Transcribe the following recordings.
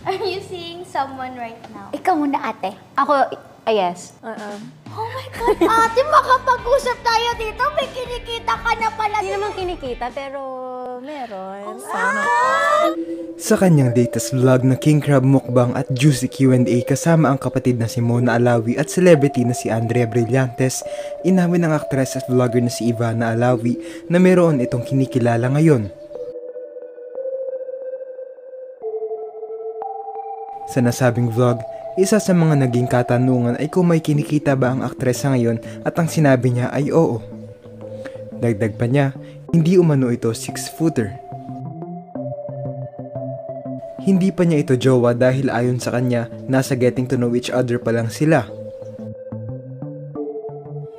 Are you seeing someone right now? Ikaw muna, ate. Ako, yes. Oh my God, ate, makapag-usap tayo dito. May kinikita ka na pala. Hindi naman kinikita, pero meron. Sa kanyang latest vlog na King Crab Mukbang at Juicy Q&A kasama ang kapatid na si Mona Alawi at celebrity na si Andrea Brillantes, inamin ng aktres at vlogger na si Ivana Alawi na meron itong kinikilala ngayon. Sa nasabing vlog, isa sa mga naging katanungan ay kung may kinikita ba ang aktres sa ngayon at ang sinabi niya ay oo. Dagdag pa niya, hindi umano ito 6-footer. Hindi pa niya ito jowa dahil ayon sa kanya, nasa getting to know each other pa lang sila.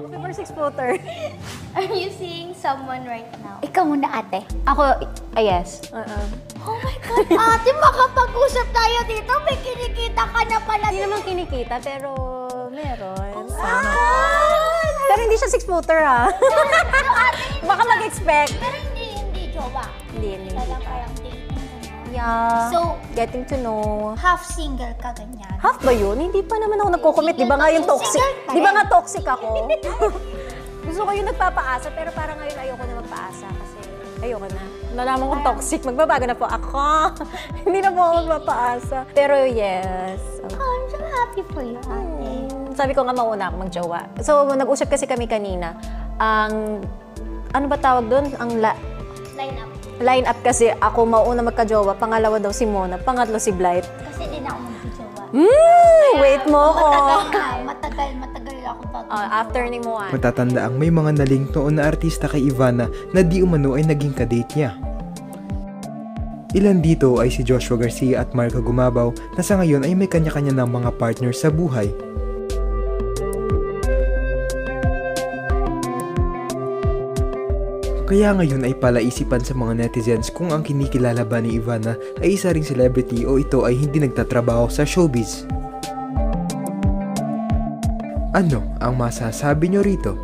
Okay, for 6-footer. Are you seeing someone right now? Ikaw muna, ate. Ako, yes. Oh my God, ate, makapag-usap tayo dito. May kinikita ka na pala. Hindi naman kinikita, pero meron. Pero Pero hindi siya 6-footer ha. Baka mag-expect. hindi jowa. Hindi. Talagang parang dating. Yeah. So, getting to know. half single ka ganyan. Half ba yun? Hindi pa naman ako nagko-commit. Di ba nga yung toxic? Single pa Di ba rin. nga toxic ako? Gusto ko yung nagpapaasa, pero parang ngayon ayoko na magpaasa kasi ayoko na. Nalaman kong toxic, magbabago na po ako. Hindi na po ako magpapaasa. Pero yes. Oh, I'm so happy for you, ate. Sabi ko nga mauna ako magjowa. So, nag-usap kasi kami kanina. Ang, ano ba tawag doon? Ang Line up. line up kasi ako mauna magka-jowa, pangalawa daw si Mona, pangatlo si Blight. Kasi din ako mag-jowa. Wait mo ko. Matagal ako bago. After ni Moan. Matatanda ang may mga naling noon na artista kay Ivana na di umano ay naging kadate niya. Ilan dito ay si Joshua Garcia at Marco Gumabaw na sa ngayon ay may kanya-kanya ng mga partner sa buhay. Kaya ngayon ay palaisipan sa mga netizens kung ang kinikilala ba ni Ivana ay isa ring celebrity o ito ay hindi nagtatrabaho sa showbiz. Ano ang masasabi nyo rito?